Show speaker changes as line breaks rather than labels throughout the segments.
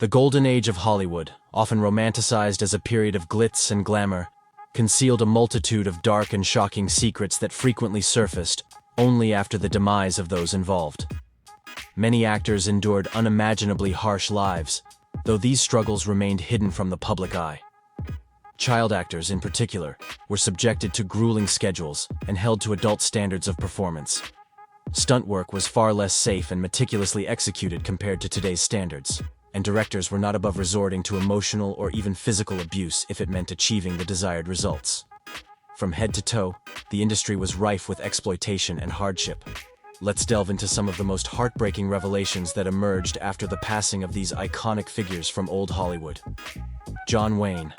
The golden age of Hollywood, often romanticized as a period of glitz and glamour, concealed a multitude of dark and shocking secrets that frequently surfaced only after the demise of those involved. Many actors endured unimaginably harsh lives, though these struggles remained hidden from the public eye. Child actors, in particular, were subjected to grueling schedules and held to adult standards of performance. Stunt work was far less safe and meticulously executed compared to today's standards, and directors were not above resorting to emotional or even physical abuse if it meant achieving the desired results. From head to toe, the industry was rife with exploitation and hardship. Let's delve into some of the most heartbreaking revelations that emerged after the passing of these iconic figures from old Hollywood. John Wayne.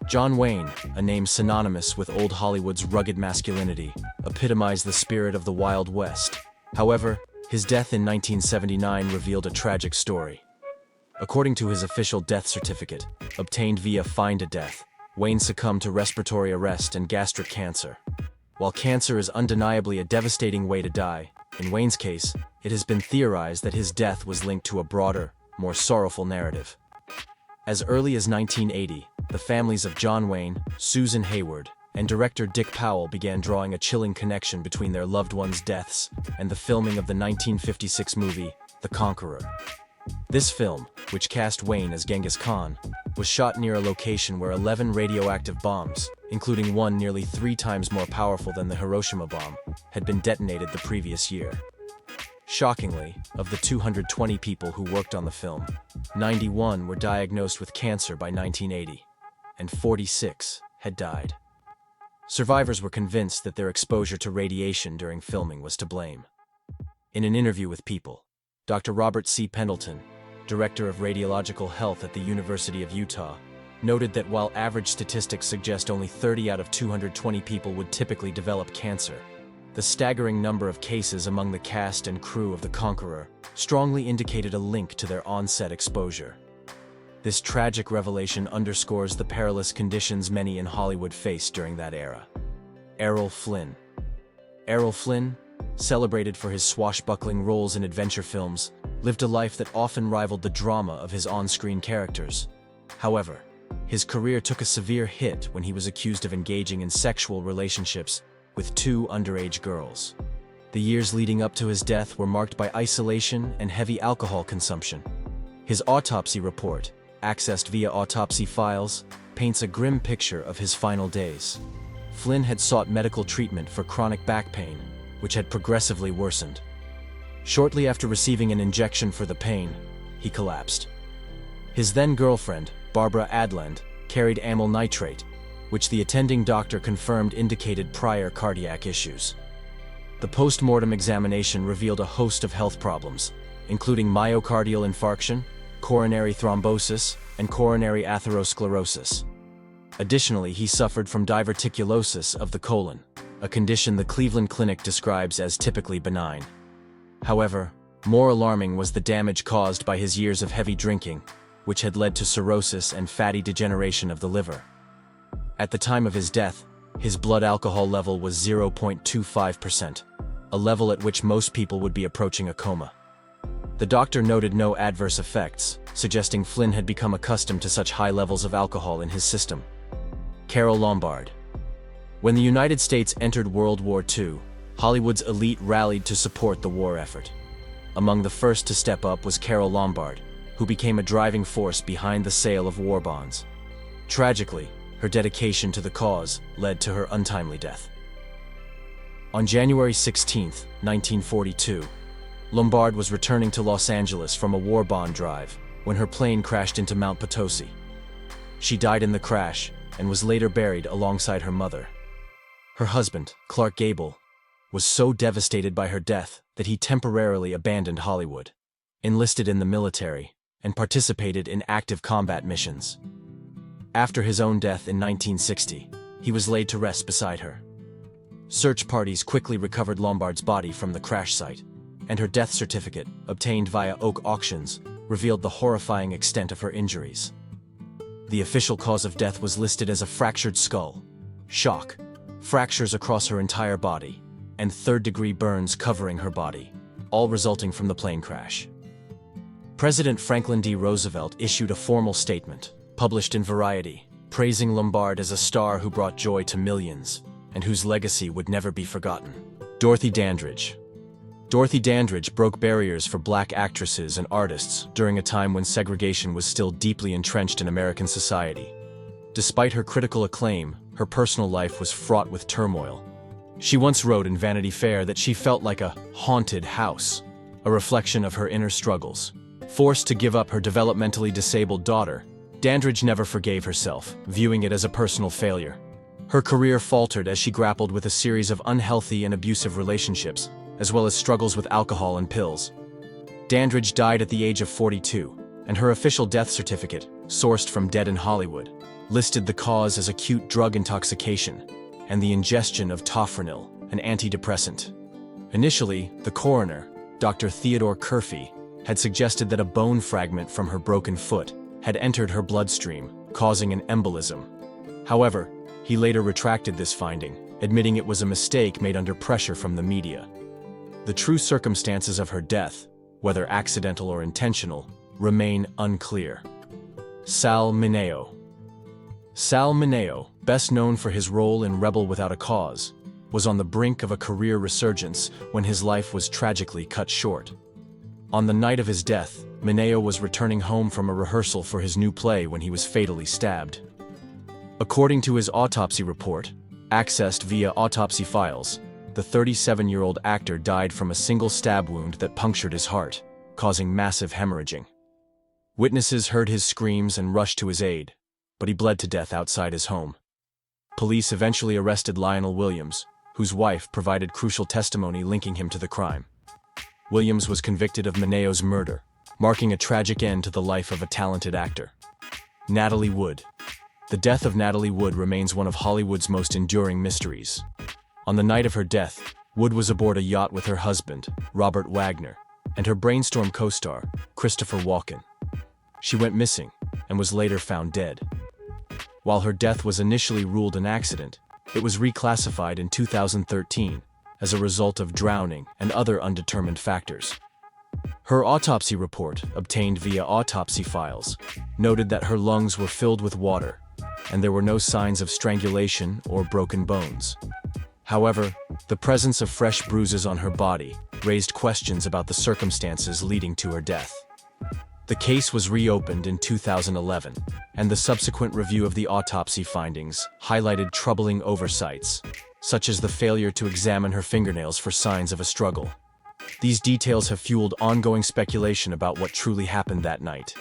John Wayne, a name synonymous with old Hollywood's rugged masculinity, epitomized the spirit of the Wild West. However, his death in 1979 revealed a tragic story. According to his official death certificate, obtained via find-a-death, Wayne succumbed to respiratory arrest and gastric cancer. While cancer is undeniably a devastating way to die, in Wayne's case, it has been theorized that his death was linked to a broader, more sorrowful narrative. As early as 1980, the families of John Wayne, Susan Hayward, and director Dick Powell began drawing a chilling connection between their loved ones' deaths and the filming of the 1956 movie, The Conqueror. This film, which cast Wayne as Genghis Khan, was shot near a location where 11 radioactive bombs, including one nearly 3 times more powerful than the Hiroshima bomb, had been detonated the previous year. Shockingly, of the 220 people who worked on the film, 91 were diagnosed with cancer by 1980, and 46 had died. Survivors were convinced that their exposure to radiation during filming was to blame. In an interview with People, Dr. Robert C. Pendleton, director of radiological health at the University of Utah, noted that while average statistics suggest only 30 out of 220 people would typically develop cancer, the staggering number of cases among the cast and crew of The Conqueror strongly indicated a link to their on-set exposure. This tragic revelation underscores the perilous conditions many in Hollywood faced during that era. Errol Flynn. Errol Flynn, celebrated for his swashbuckling roles in adventure films, lived a life that often rivaled the drama of his on-screen characters. However, his career took a severe hit when he was accused of engaging in sexual relationships with 2 underage girls. The years leading up to his death were marked by isolation and heavy alcohol consumption. His autopsy report, accessed via autopsy files, paints a grim picture of his final days. Flynn had sought medical treatment for chronic back pain, which had progressively worsened. Shortly after receiving an injection for the pain, he collapsed. His then-girlfriend, Barbara Adland, carried amyl nitrate, which the attending doctor confirmed indicated prior cardiac issues. The post-mortem examination revealed a host of health problems, including myocardial infarction, coronary thrombosis, and coronary atherosclerosis. Additionally, he suffered from diverticulosis of the colon, a condition the Cleveland Clinic describes as typically benign. However, more alarming was the damage caused by his years of heavy drinking, which had led to cirrhosis and fatty degeneration of the liver. At the time of his death, his blood alcohol level was 0.25%, a level at which most people would be approaching a coma. The doctor noted no adverse effects, suggesting Flynn had become accustomed to such high levels of alcohol in his system. Carole Lombard. When the United States entered World War II, Hollywood's elite rallied to support the war effort. Among the first to step up was Carole Lombard, who became a driving force behind the sale of war bonds. Tragically, her dedication to the cause led to her untimely death. On January 16, 1942, Lombard was returning to Los Angeles from a war bond drive when her plane crashed into Mount Potosi. She died in the crash and was later buried alongside her mother. Her husband, Clark Gable, was so devastated by her death that he temporarily abandoned Hollywood, enlisted in the military, and participated in active combat missions. After his own death in 1960, he was laid to rest beside her. Search parties quickly recovered Lombard's body from the crash site, and her death certificate, obtained via Oak auctions, revealed the horrifying extent of her injuries. The official cause of death was listed as a fractured skull, shock, fractures across her entire body, and third-degree burns covering her body, all resulting from the plane crash. President Franklin D. Roosevelt issued a formal statement, published in Variety, praising Lombard as a star who brought joy to millions and whose legacy would never be forgotten. Dorothy Dandridge. Dorothy Dandridge broke barriers for black actresses and artists during a time when segregation was still deeply entrenched in American society. Despite her critical acclaim, her personal life was fraught with turmoil. She once wrote in Vanity Fair that she felt like a haunted house, a reflection of her inner struggles. Forced to give up her developmentally disabled daughter, Dandridge never forgave herself, viewing it as a personal failure. Her career faltered as she grappled with a series of unhealthy and abusive relationships, as well as struggles with alcohol and pills. Dandridge died at the age of 42, and her official death certificate, sourced from Dead in Hollywood, listed the cause as acute drug intoxication and the ingestion of tofranil, an antidepressant. Initially, the coroner, Dr. Theodore Curfey, had suggested that a bone fragment from her broken foot had entered her bloodstream, causing an embolism. However, he later retracted this finding, admitting it was a mistake made under pressure from the media. The true circumstances of her death, whether accidental or intentional, remain unclear. Sal Mineo. Sal Mineo, best known for his role in Rebel Without a Cause, was on the brink of a career resurgence when his life was tragically cut short. On the night of his death, Mineo was returning home from a rehearsal for his new play when he was fatally stabbed. According to his autopsy report, accessed via autopsy files, the 37-year-old actor died from a single stab wound that punctured his heart, causing massive hemorrhaging. Witnesses heard his screams and rushed to his aid, but he bled to death outside his home. Police eventually arrested Lionel Williams, whose wife provided crucial testimony linking him to the crime. Williams was convicted of Mineo's murder, marking a tragic end to the life of a talented actor. Natalie Wood. The death of Natalie Wood remains one of Hollywood's most enduring mysteries. On the night of her death, Wood was aboard a yacht with her husband, Robert Wagner, and her Brainstorm co-star, Christopher Walken. She went missing and was later found dead. While her death was initially ruled an accident, it was reclassified in 2013 as a result of drowning and other undetermined factors. Her autopsy report, obtained via autopsy files, noted that her lungs were filled with water, and there were no signs of strangulation or broken bones. However, the presence of fresh bruises on her body raised questions about the circumstances leading to her death. The case was reopened in 2011, and the subsequent review of the autopsy findings highlighted troubling oversights, such as the failure to examine her fingernails for signs of a struggle. These details have fueled ongoing speculation about what truly happened that night.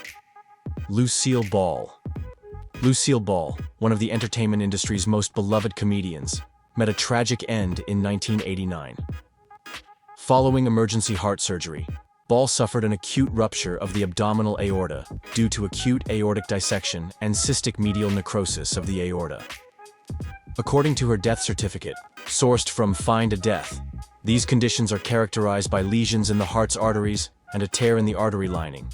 Lucille Ball. Lucille Ball, one of the entertainment industry's most beloved comedians, met a tragic end in 1989. Following emergency heart surgery, Ball suffered an acute rupture of the abdominal aorta due to acute aortic dissection and cystic medial necrosis of the aorta. According to her death certificate, sourced from Find a Death, these conditions are characterized by lesions in the heart's arteries and a tear in the artery lining.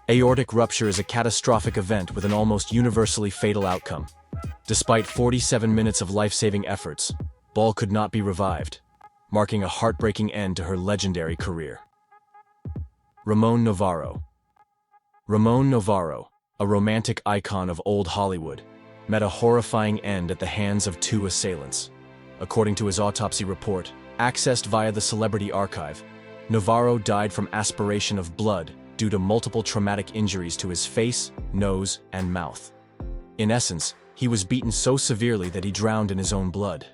Aortic rupture is a catastrophic event with an almost universally fatal outcome. Despite 47 minutes of life-saving efforts, Ball could not be revived, marking a heartbreaking end to her legendary career. Ramon Novarro. Ramon Novarro, a romantic icon of old Hollywood, met a horrifying end at the hands of two assailants. According to his autopsy report, accessed via the Celebrity Archive, Novarro died from aspiration of blood due to multiple traumatic injuries to his face, nose, and mouth. In essence, he was beaten so severely that he drowned in his own blood.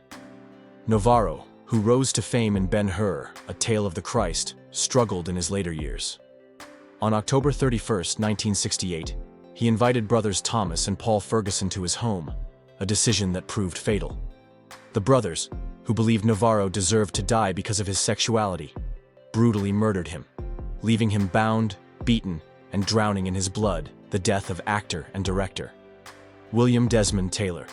Novarro, who rose to fame in Ben-Hur, A Tale of the Christ, struggled in his later years. On October 31, 1968, he invited brothers Thomas and Paul Ferguson to his home, a decision that proved fatal. The brothers, who believed Novarro deserved to die because of his sexuality, brutally murdered him, leaving him bound, beaten, and drowning in his blood, the death of actor and director. William Desmond Taylor.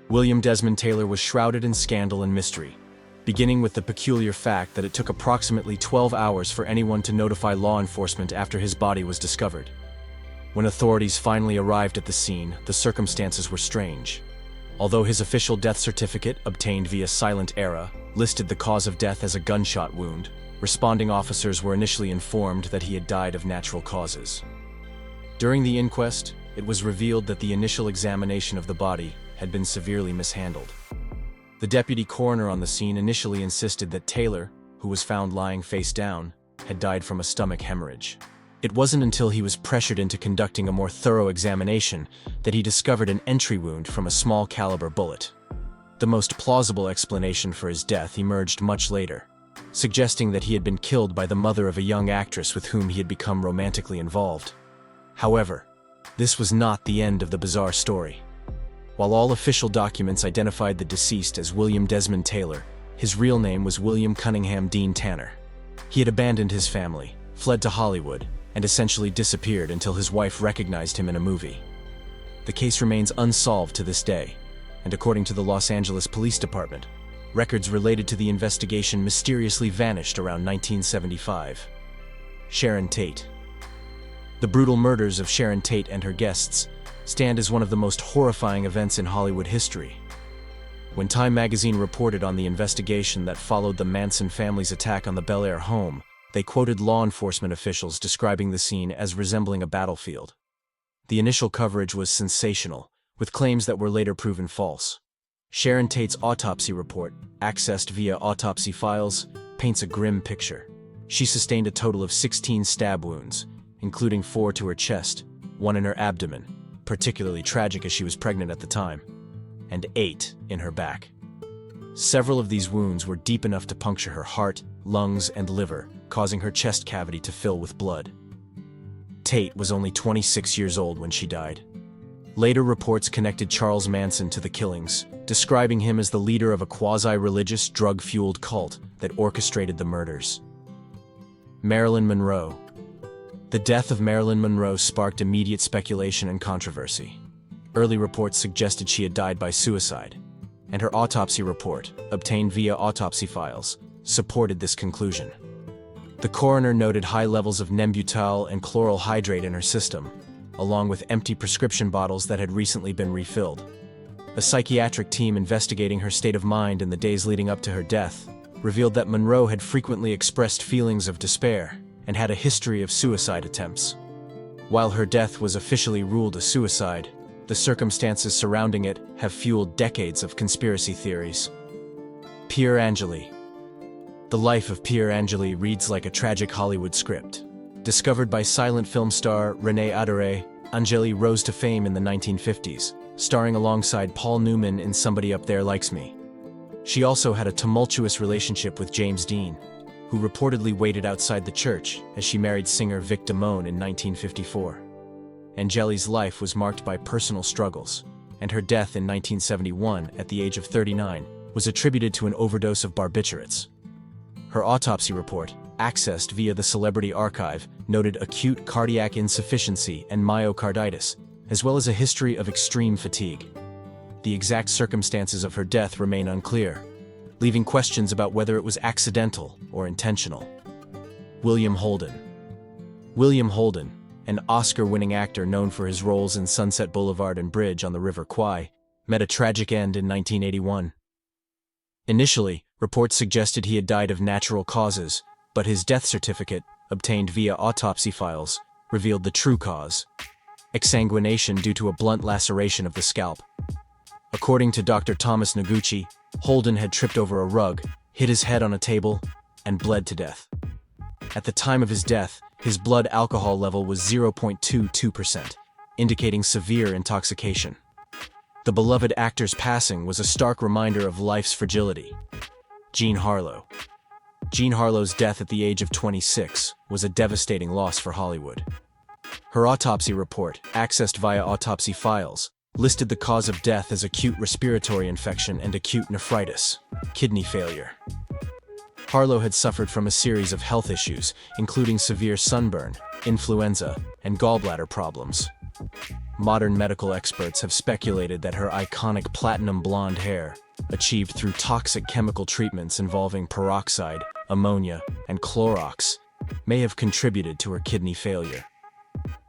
William Desmond Taylor was shrouded in scandal and mystery, beginning with the peculiar fact that it took approximately 12 hours for anyone to notify law enforcement after his body was discovered. When authorities finally arrived at the scene, the circumstances were strange. Although his official death certificate, obtained via Silent Era, listed the cause of death as a gunshot wound, Responding officers were initially informed that he had died of natural causes. During the inquest, it was revealed that the initial examination of the body had been severely mishandled. The deputy coroner on the scene initially insisted that Taylor, who was found lying face down, had died from a stomach hemorrhage. It wasn't until he was pressured into conducting a more thorough examination that he discovered an entry wound from a small caliber bullet. The most plausible explanation for his death emerged much later, suggesting that he had been killed by the mother of a young actress with whom he had become romantically involved. However, this was not the end of the bizarre story. While all official documents identified the deceased as William Desmond Taylor, his real name was William Cunningham Dean Tanner. He had abandoned his family, fled to Hollywood, and essentially disappeared until his wife recognized him in a movie. The case remains unsolved to this day, and according to the Los Angeles Police Department, records related to the investigation mysteriously vanished around 1975. Sharon Tate. The brutal murders of Sharon Tate and her guests stand as one of the most horrifying events in Hollywood history. When Time magazine reported on the investigation that followed the Manson family's attack on the Bel Air home, they quoted law enforcement officials describing the scene as resembling a battlefield. The initial coverage was sensational, with claims that were later proven false. Sharon Tate's autopsy report, accessed via autopsy files, paints a grim picture. She sustained a total of 16 stab wounds, including 4 to her chest, 1 in her abdomen, particularly tragic as she was pregnant at the time, and 8 in her back. Several of these wounds were deep enough to puncture her heart, lungs, and liver, causing her chest cavity to fill with blood. Tate was only 26 years old when she died. Later reports connected Charles Manson to the killings, describing him as the leader of a quasi-religious, drug-fueled cult that orchestrated the murders. Marilyn Monroe. The death of Marilyn Monroe sparked immediate speculation and controversy. Early reports suggested she had died by suicide, and her autopsy report, obtained via autopsy files, supported this conclusion. The coroner noted high levels of Nembutal and chloral hydrate in her system, along with empty prescription bottles that had recently been refilled. A psychiatric team investigating her state of mind in the days leading up to her death revealed that Monroe had frequently expressed feelings of despair and had a history of suicide attempts. While her death was officially ruled a suicide, the circumstances surrounding it have fueled decades of conspiracy theories. Pier Angeli. The life of Pier Angeli reads like a tragic Hollywood script. Discovered by silent film star Renee Adoré, Angeli rose to fame in the 1950s, starring alongside Paul Newman in Somebody Up There Likes Me. She also had a tumultuous relationship with James Dean, who reportedly waited outside the church as she married singer Vic Damone in 1954. Angeli's life was marked by personal struggles, and her death in 1971 at the age of 39 was attributed to an overdose of barbiturates. Her autopsy report, accessed via the Celebrity Archive, noted acute cardiac insufficiency and myocarditis, as well as a history of extreme fatigue. The exact circumstances of her death remain unclear, leaving questions about whether it was accidental or intentional. William Holden. William Holden, an Oscar-winning actor known for his roles in Sunset Boulevard and Bridge on the River Kwai, met a tragic end in 1981. Initially, reports suggested he had died of natural causes, but his death certificate, obtained via autopsy files, revealed the true cause: exsanguination due to a blunt laceration of the scalp. According to Dr. Thomas Noguchi, Holden had tripped over a rug, hit his head on a table, and bled to death. At the time of his death, his blood alcohol level was 0.22%, indicating severe intoxication. The beloved actor's passing was a stark reminder of life's fragility. Jean Harlow. Jean Harlow's death at the age of 26 was a devastating loss for Hollywood. Her autopsy report, accessed via autopsy files, listed the cause of death as acute respiratory infection and acute nephritis, kidney failure. Harlow had suffered from a series of health issues, including severe sunburn, influenza, and gallbladder problems. Modern medical experts have speculated that her iconic platinum blonde hair, achieved through toxic chemical treatments involving peroxide, ammonia, and Clorox, may have contributed to her kidney failure.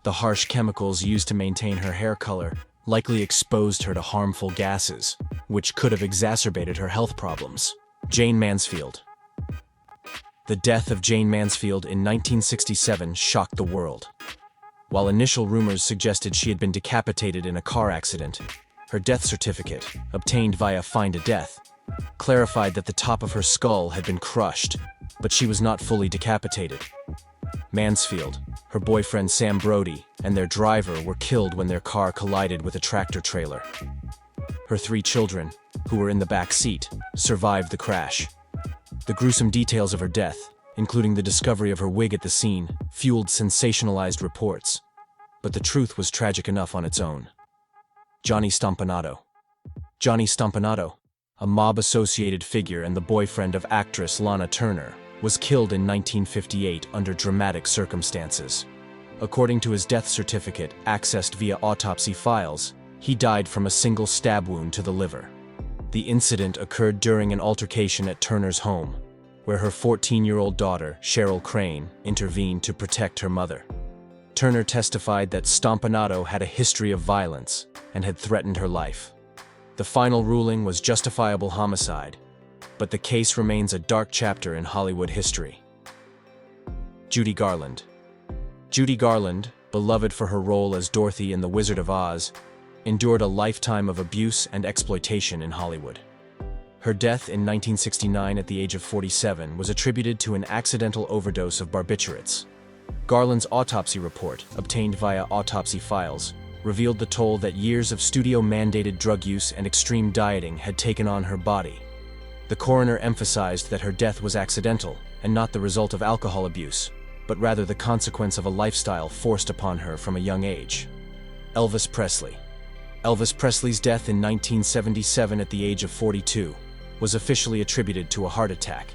The harsh chemicals used to maintain her hair color likely exposed her to harmful gases, which could have exacerbated her health problems. Jane Mansfield. The death of Jane Mansfield in 1967 shocked the world. While initial rumors suggested she had been decapitated in a car accident, her death certificate, obtained via Find a Death, clarified that the top of her skull had been crushed, but she was not fully decapitated. Mansfield, her boyfriend Sam Brody, and their driver were killed when their car collided with a tractor trailer. Her 3 children, who were in the back seat, survived the crash. The gruesome details of her death, including the discovery of her wig at the scene, fueled sensationalized reports. But the truth was tragic enough on its own. Johnny Stompanato. Johnny Stompanato, a mob-associated figure and the boyfriend of actress Lana Turner, was killed in 1958 under dramatic circumstances. According to his death certificate, accessed via autopsy files, he died from a single stab wound to the liver. The incident occurred during an altercation at Turner's home, where her 14-year-old daughter, Cheryl Crane, intervened to protect her mother. Turner testified that Stompanato had a history of violence and had threatened her life. The final ruling was justifiable homicide, but the case remains a dark chapter in Hollywood history. Judy Garland. Judy Garland, beloved for her role as Dorothy in The Wizard of Oz, endured a lifetime of abuse and exploitation in Hollywood. Her death in 1969 at the age of 47 was attributed to an accidental overdose of barbiturates. Garland's autopsy report, obtained via autopsy files, revealed the toll that years of studio-mandated drug use and extreme dieting had taken on her body. The coroner emphasized that her death was accidental and not the result of alcohol abuse, but rather the consequence of a lifestyle forced upon her from a young age. Elvis Presley. Elvis Presley's death in 1977 at the age of 42 was officially attributed to a heart attack,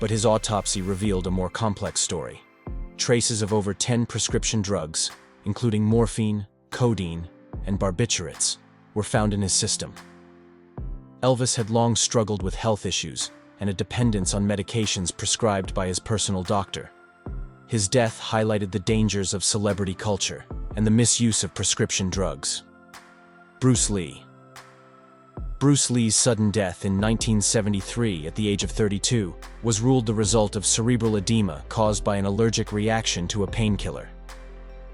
but his autopsy revealed a more complex story. Traces of over 10 prescription drugs, including morphine, codeine, and barbiturates, were found in his system. Elvis had long struggled with health issues and a dependence on medications prescribed by his personal doctor. His death highlighted the dangers of celebrity culture and the misuse of prescription drugs. Bruce Lee. Bruce Lee's sudden death in 1973 at the age of 32 was ruled the result of cerebral edema caused by an allergic reaction to a painkiller.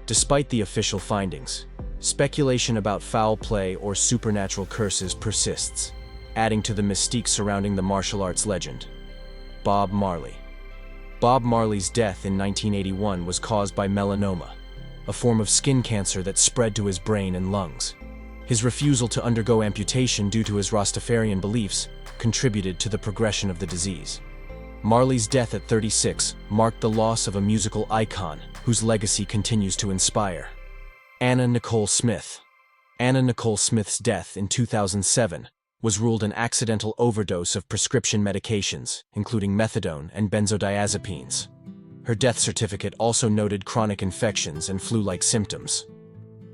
Despite the official findings, speculation about foul play or supernatural curses persists, adding to the mystique surrounding the martial arts legend. Bob Marley. Bob Marley's death in 1981 was caused by melanoma, a form of skin cancer that spread to his brain and lungs. His refusal to undergo amputation due to his Rastafarian beliefs contributed to the progression of the disease. Marley's death at 36 marked the loss of a musical icon whose legacy continues to inspire. Anna Nicole Smith. Anna Nicole Smith's death in 2007 was ruled an accidental overdose of prescription medications, including methadone and benzodiazepines. Her death certificate also noted chronic infections and flu-like symptoms.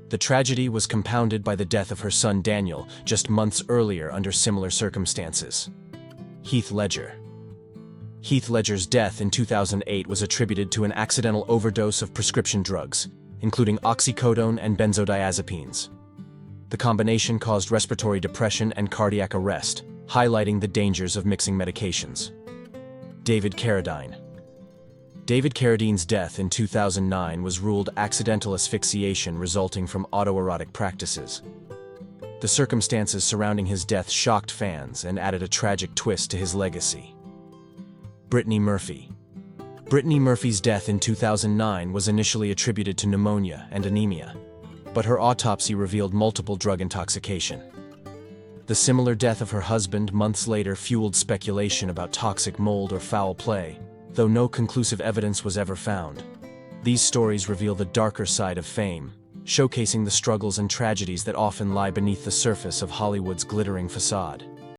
The tragedy was compounded by the death of her son Daniel just months earlier under similar circumstances. Heath Ledger. Heath Ledger's death in 2008 was attributed to an accidental overdose of prescription drugs, including oxycodone and benzodiazepines. The combination caused respiratory depression and cardiac arrest, highlighting the dangers of mixing medications. David Carradine. David Carradine's death in 2009 was ruled accidental asphyxiation resulting from autoerotic practices. The circumstances surrounding his death shocked fans and added a tragic twist to his legacy. Brittany Murphy. Brittany Murphy's death in 2009 was initially attributed to pneumonia and anemia, but her autopsy revealed multiple drug intoxication. The similar death of her husband months later fueled speculation about toxic mold or foul play, though no conclusive evidence was ever found. These stories reveal the darker side of fame, showcasing the struggles and tragedies that often lie beneath the surface of Hollywood's glittering facade.